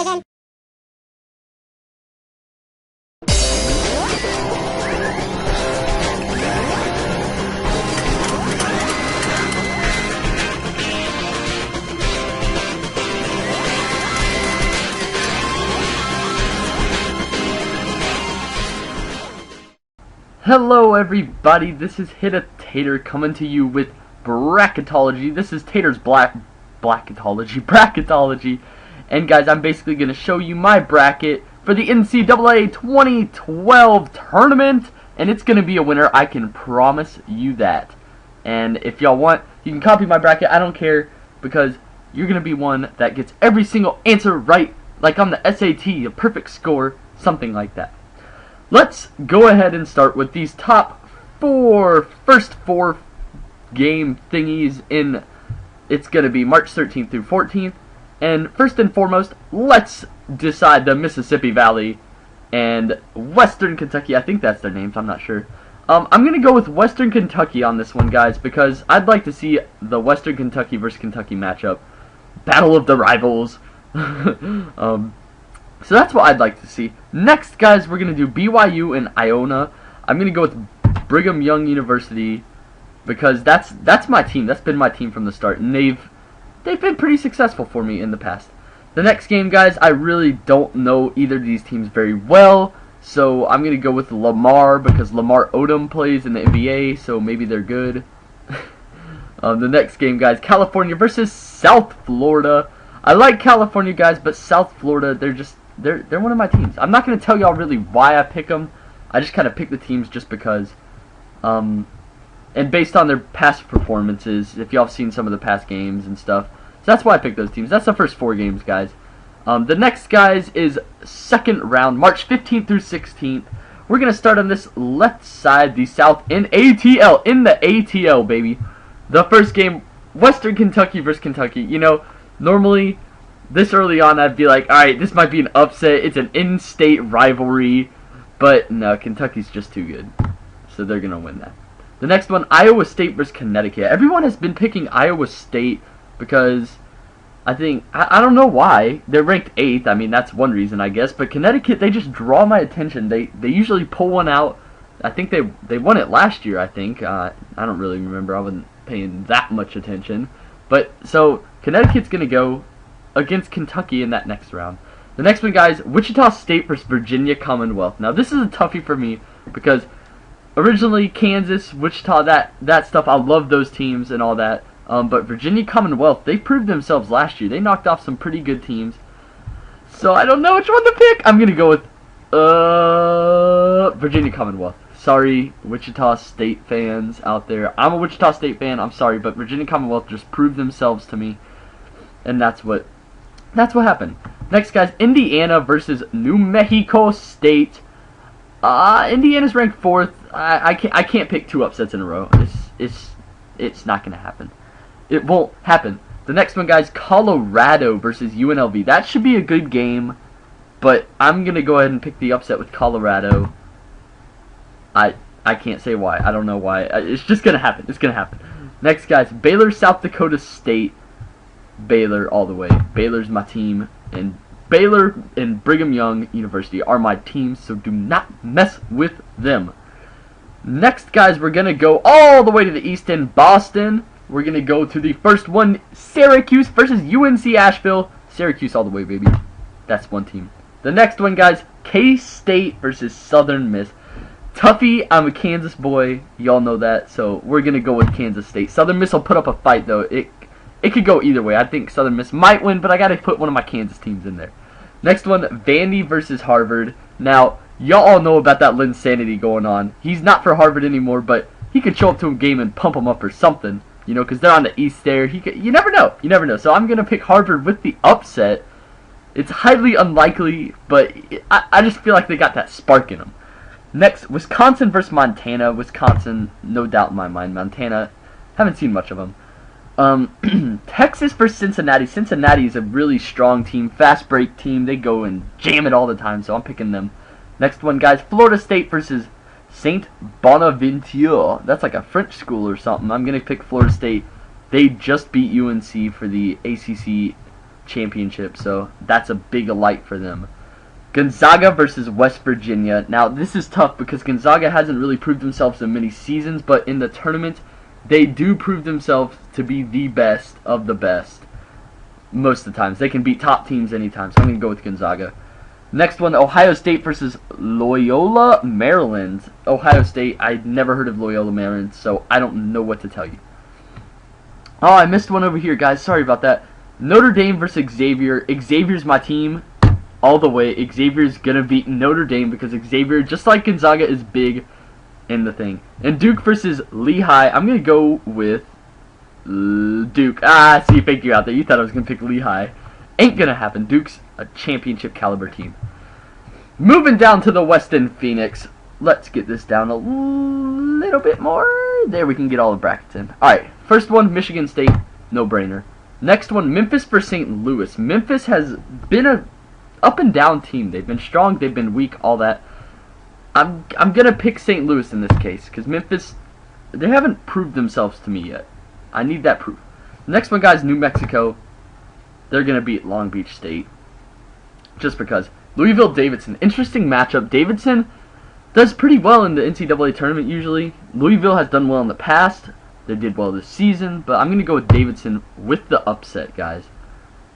then. Hello everybody, this is HitATater coming to you with bracketology. This is Tater's bracketology. And guys, I'm basically going to show you my bracket for the Ncaa 2012 tournament. And it's going to be a winner, I can promise you that. And if y'all want, you can copy my bracket, I don't care. Because you're going to be one that gets every single answer right. Like on the SAT, a perfect score, something like that. Let's go ahead and start with these first four game thingies in, it's going to be March 13th through 14th. And first and foremost, let's decide the Mississippi Valley and Western Kentucky. I think that's their names, I'm not sure. I'm going to go with Western Kentucky on this one, guys, because I'd like to see the Western Kentucky versus Kentucky matchup. Battle of the Rivals. So that's what I'd like to see. Next, guys, we're going to do BYU and Iona. I'm going to go with Brigham Young University because that's my team. That's been my team from the start, and they've been pretty successful for me in the past. The next game, guys, I really don't know either of these teams very well, so I'm going to go with Lamar because Lamar Odom plays in the NBA, so maybe they're good. The next game, guys, California versus South Florida. I like California, guys, but South Florida, they're one of my teams. I'm not going to tell y'all really why I pick them. I just kind of pick the teams just because. And based on their past performances, if y'all have seen some of the past games and stuff. So that's why I picked those teams. That's the first four games, guys. The next, guys, is second round, March 15th through 16th. We're going to start on this left side, the South in ATL. In the ATL, baby. The first game, Western Kentucky versus Kentucky. You know, normally this early on, I'd be like, alright, this might be an upset. It's an in-state rivalry. But no, Kentucky's just too good. So they're going to win that. The next one, Iowa State versus Connecticut. Everyone has been picking Iowa State because I don't know why. They're ranked 8th. I mean, that's one reason, I guess. But Connecticut, they just draw my attention. They usually pull one out. I think they won it last year, I think. I don't really remember. I wasn't paying that much attention. But, so, Connecticut's going to go against Kentucky in that next round. The next one, guys, Wichita State versus Virginia Commonwealth. Now, this is a toughie for me because originally Kansas, Wichita, that stuff, I love those teams and all that. But Virginia Commonwealth, they proved themselves last year. They knocked off some pretty good teams. So I don't know which one to pick. I'm going to go with Virginia Commonwealth. Sorry, Wichita State fans out there. I'm a Wichita State fan. I'm sorry, but Virginia Commonwealth just proved themselves to me. And that's what happened. Next, guys, Indiana versus New Mexico State. Indiana's ranked 4th. I can't pick two upsets in a row. It's not gonna happen. It won't happen. The next one, guys, Colorado versus UNLV. That should be a good game, but I'm gonna go ahead and pick the upset with Colorado. I can't say why. I don't know why. It's just gonna happen. It's gonna happen. Next, guys, Baylor, South Dakota State. Baylor all the way. Baylor's my team, and Baylor and Brigham Young University are my teams, so do not mess with them. Next, guys, we're going to go all the way to the east in Boston. We're going to go to the first one, Syracuse versus UNC Asheville. Syracuse all the way, baby. That's one team. The next one, guys, K-State versus Southern Miss. Toughie, I'm a Kansas boy. Y'all know that, so we're going to go with Kansas State. Southern Miss will put up a fight, though. It could go either way. I think Southern Miss might win, but I got to put one of my Kansas teams in there. Next one, Vandy versus Harvard. Now, y'all all know about that Linsanity going on. He's not for Harvard anymore, but he could show up to a game and pump him up or something. You know, because they're on the east there. You never know. You never know. So I'm going to pick Harvard with the upset. It's highly unlikely, but I just feel like they got that spark in them. Next, Wisconsin versus Montana. Wisconsin, no doubt in my mind. Montana, haven't seen much of them. Texas versus Cincinnati. Cincinnati is a really strong team, fast break team. They go and jam it all the time, so I'm picking them. Next one, guys, Florida State versus St. Bonaventure. That's like a French school or something. I'm going to pick Florida State. They just beat UNC for the ACC championship, so that's a big light for them. Gonzaga versus West Virginia. Now, this is tough because Gonzaga hasn't really proved themselves in many seasons, but in the tournament, they do prove themselves to be the best of the best most of the times. They can beat top teams anytime, so I'm going to go with Gonzaga. Next one, Ohio State versus Loyola, Maryland. Ohio State, I'd never heard of Loyola, Maryland, so I don't know what to tell you. Oh, I missed one over here, guys. Sorry about that. Notre Dame versus Xavier. Xavier's my team all the way. Xavier's going to beat Notre Dame because Xavier, just like Gonzaga, is big in the thing. And Duke versus Lehigh. I'm going to go with Duke. See, fake you out there. You thought I was going to pick Lehigh. Ain't going to happen. Duke's a championship caliber team. Moving down to the Weston Phoenix. Let's get this down a little bit more. There, we can get all the brackets in. Alright, first one, Michigan State. No-brainer. Next one, Memphis for St. Louis. Memphis has been a up and down team. They've been strong, they've been weak, all that. I'm going to pick St. Louis in this case because Memphis, they haven't proved themselves to me yet. I need that proof. Next one, guys, New Mexico. They're going to beat Long Beach State. Just because. Louisville-Davidson. Interesting matchup. Davidson does pretty well in the NCAA tournament usually. Louisville has done well in the past. They did well this season. But I'm going to go with Davidson with the upset, guys.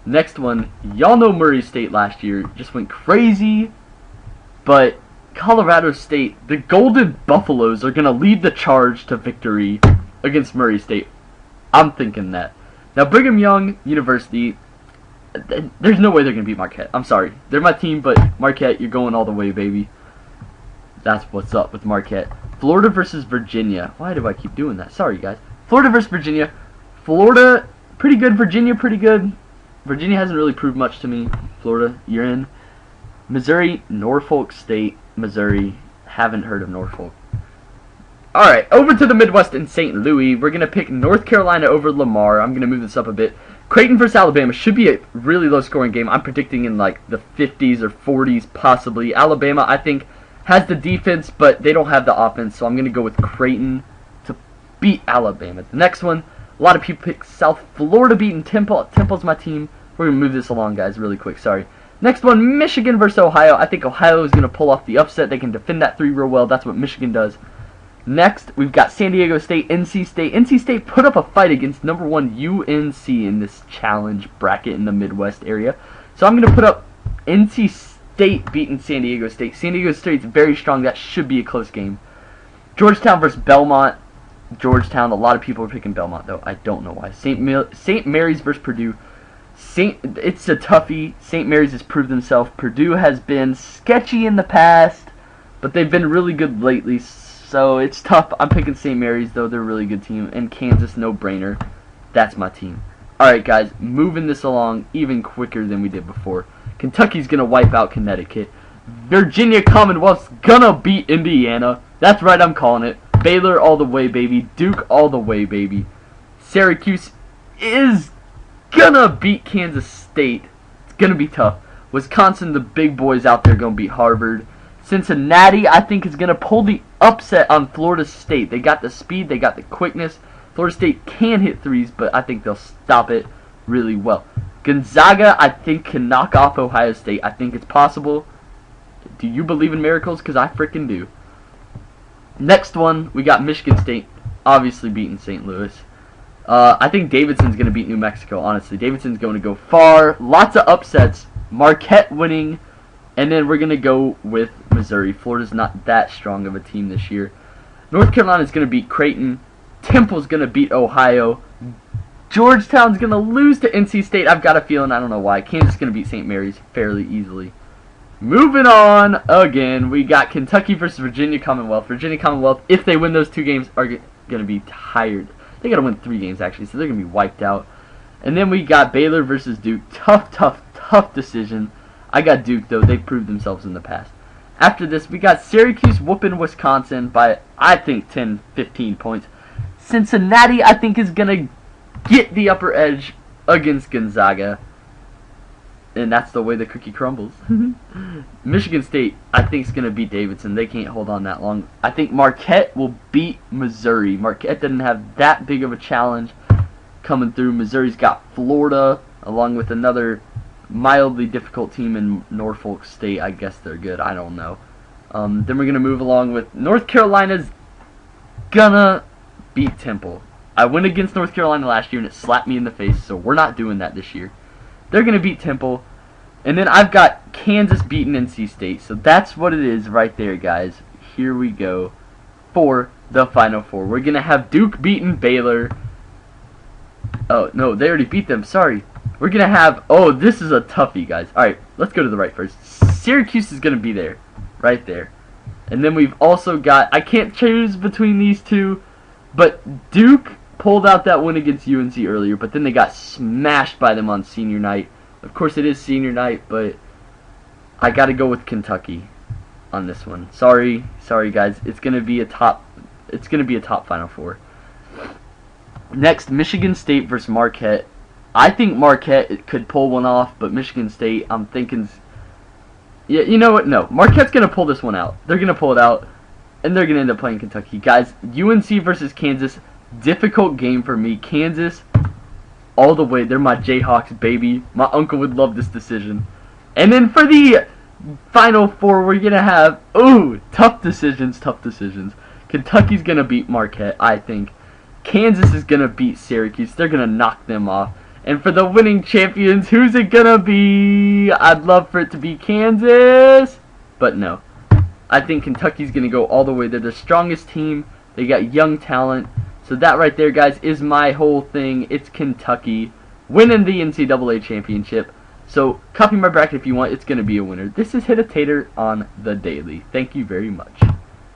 Next one. Y'all know Murray State last year just went crazy. But Colorado State, the Golden Buffaloes, are going to lead the charge to victory against Murray State. I'm thinking that. Now, Brigham Young University, there's no way they're going to beat Marquette. I'm sorry. They're my team, but Marquette, you're going all the way, baby. That's what's up with Marquette. Florida versus Virginia. Why do I keep doing that? Sorry, guys. Florida versus Virginia. Florida, pretty good. Virginia, pretty good. Virginia hasn't really proved much to me. Florida, you're in. Missouri, Norfolk State, Missouri. Haven't heard of Norfolk. Alright, over to the Midwest in St. Louis. We're going to pick North Carolina over Lamar. I'm going to move this up a bit. Creighton versus Alabama should be a really low-scoring game. I'm predicting in like the 50s or 40s possibly. Alabama, I think, has the defense, but they don't have the offense, so I'm going to go with Creighton to beat Alabama. The next one, a lot of people pick South Florida beating Temple. Temple's my team. We're going to move this along, guys, really quick. Sorry. Next one, Michigan versus Ohio. I think Ohio is going to pull off the upset. They can defend that 3 real well. That's what Michigan does. Next, we've got San Diego State, NC State. NC State put up a fight against number 1 UNC in this challenge bracket in the Midwest area. So I'm going to put up NC State beating San Diego State. San Diego State's very strong. That should be a close game. Georgetown versus Belmont. Georgetown, a lot of people are picking Belmont, though. I don't know why. St. Mary's versus Purdue. It's a toughie. St. Mary's has proved themselves. Purdue has been sketchy in the past, but they've been really good lately. So it's tough. I'm picking St. Mary's, though. They're a really good team. And Kansas, no-brainer. That's my team. Alright, guys. Moving this along even quicker than we did before. Kentucky's going to wipe out Connecticut. Virginia Commonwealth's going to beat Indiana. That's right, I'm calling it. Baylor all the way, baby. Duke all the way, baby. Syracuse is going to beat Kansas State. It's going to be tough. Wisconsin, the big boys out there, going to beat Harvard. Cincinnati, I think, is going to pull the upset on Florida State. They got the speed, they got the quickness. Florida State can hit threes, but I think they'll stop it really well. Gonzaga, I think, can knock off Ohio State. I think it's possible. Do you believe in miracles? Because I freaking do. Next one, we got Michigan State, obviously beating St. Louis. I think Davidson's going to beat New Mexico, honestly. Davidson's going to go far. Lots of upsets. Marquette winning. And then we're going to go with Missouri. Florida's not that strong of a team this year. North Carolina's going to beat Creighton. Temple's going to beat Ohio. Georgetown's going to lose to NC State. I've got a feeling, I don't know why. Kansas is going to beat St. Mary's fairly easily. Moving on, again, we got Kentucky versus Virginia Commonwealth. Virginia Commonwealth, if they win those 2 games, are going to be tired. They got to win 3 games, actually, so they're going to be wiped out. And then we got Baylor versus Duke. Tough decision. I got Duke, though. They've proved themselves in the past. After this, we got Syracuse whooping Wisconsin by, I think, 10, 15 points. Cincinnati, I think, is going to get the upper edge against Gonzaga. And that's the way the cookie crumbles. Michigan State, I think, is going to beat Davidson. They can't hold on that long. I think Marquette will beat Missouri. Marquette didn't have that big of a challenge. coming through. Missouri's got Florida, along with another mildly difficult team in Norfolk State. I guess they're good. I don't know. Then we're going to move along with North Carolina's gonna beat Temple. I went against North Carolina last year and it slapped me in the face, so we're not doing that this year. They're going to beat Temple. And then I've got Kansas beating NC State. So that's what it is right there, guys. Here we go for the Final Four. We're going to have Duke beating Baylor. Oh, no, they already beat them. Sorry. We're going to have... Oh, this is a toughie, guys. Alright, let's go to the right first. Syracuse is going to be there. Right there. And then we've also got... I can't choose between these two. But Duke pulled out that win against UNC earlier. But then they got smashed by them on senior night. Of course, it is senior night, but I got to go with Kentucky on this one. Sorry, guys. It's gonna be a top Final Four. Next, Michigan State versus Marquette. I think Marquette could pull one off, but Michigan State, I'm thinking, yeah, you know what? No, Marquette's gonna pull this one out. They're gonna pull it out, and they're gonna end up playing Kentucky, guys. UNC versus Kansas, difficult game for me. Kansas. All the way, they're my Jayhawks, baby. My uncle would love this decision. And then for the Final Four, we're going to have, tough decisions. Kentucky's going to beat Marquette, I think. Kansas is going to beat Syracuse. They're going to knock them off. And for the winning champions, who's it going to be? I'd love for it to be Kansas. But no. I think Kentucky's going to go all the way. They're the strongest team. They got young talent. So that right there, guys, is my whole thing. It's Kentucky winning the NCAA championship. So copy my bracket if you want. It's going to be a winner. This is HitATater on the Daily. Thank you very much.